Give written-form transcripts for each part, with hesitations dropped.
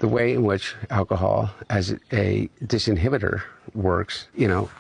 The way in which alcohol as a disinhibitor works,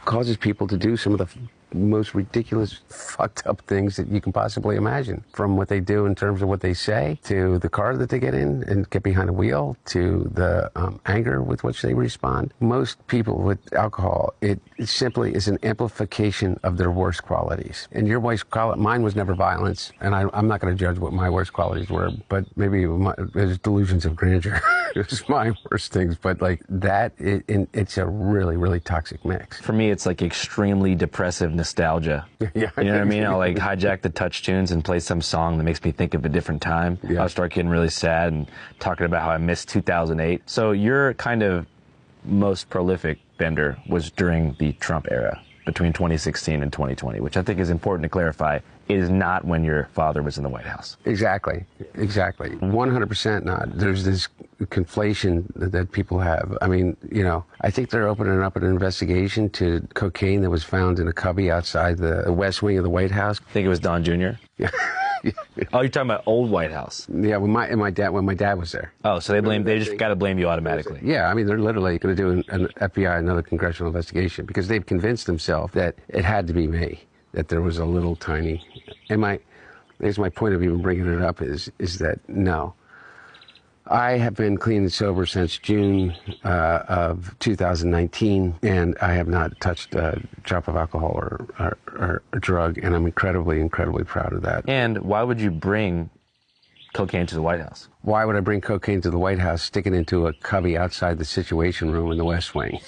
causes people to do some of the most ridiculous, fucked up things that you can possibly imagine. From what they do in terms of what they say, to the car that they get in and get behind a wheel, to the anger with which they respond. Most people with alcohol, it simply is an amplification of their worst qualities. And your worst quality, mine was never violence, and I'm not going to judge what my worst qualities were, but maybe there's delusions of grandeur. It's my worst things, but like that, it's a really, really toxic mix. For me, it's like extremely depressive nostalgia. Yeah, you know what I mean? I'll like hijack the touch tunes and play some song that makes me think of a different time. Yeah. I'll start getting really sad and talking about how I missed 2008. So your kind of most prolific bender was during the Trump era, between 2016 and 2020, which I think is important to clarify is not when your father was in the White House. Exactly. 100% not. There's this conflation that people have. I mean, I think they're opening up an investigation to cocaine that was found in a cubby outside the West Wing of the White House. I think it was Don Jr.? Yeah. Oh, you're talking about old White House? Yeah, when my dad was there. Oh, so they just got to blame you automatically. Yeah, I mean, they're literally going to do an FBI, another congressional investigation, because they've convinced themselves that it had to be me, that there was a little tiny. And I guess my point of even bringing it up is that no. I have been clean and sober since June of 2019, and I have not touched a drop of alcohol or a drug, and I'm incredibly, incredibly proud of that. And why would you bring cocaine to the White House? Why would I bring cocaine to the White House, stick it into a cubby outside the Situation Room in the West Wing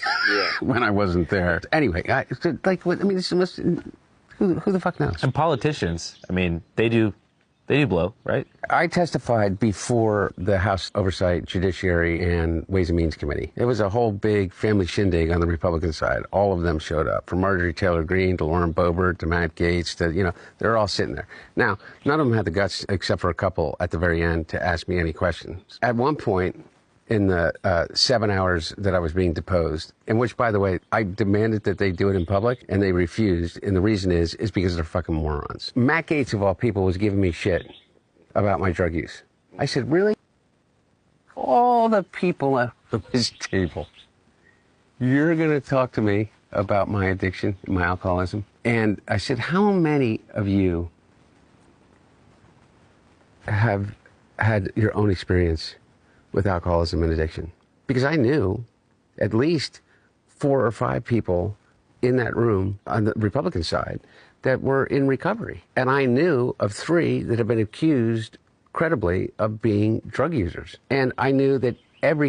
when I wasn't there? Anyway, who the fuck knows? And politicians, I mean, they do blow, right? I testified before the House Oversight, Judiciary, and Ways and Means Committee. It was a whole big family shindig on the Republican side. All of them showed up, from Marjorie Taylor Greene to Lauren Boebert to Matt Gaetz to, they're all sitting there. Now, none of them had the guts, except for a couple at the very end, to ask me any questions. At one point, in the 7 hours that I was being deposed, in which, by the way, I demanded that they do it in public, and they refused, and the reason is because they're fucking morons. Matt Gaetz, of all people, was giving me shit about my drug use. I said, really? All the people at this table, you're going to talk to me about my addiction, my alcoholism? And I said, how many of you have had your own experience with alcoholism and addiction? Because I knew at least 4 or 5 people in that room on the Republican side that were in recovery. And I knew of 3 that have been accused credibly of being drug users. And I knew that every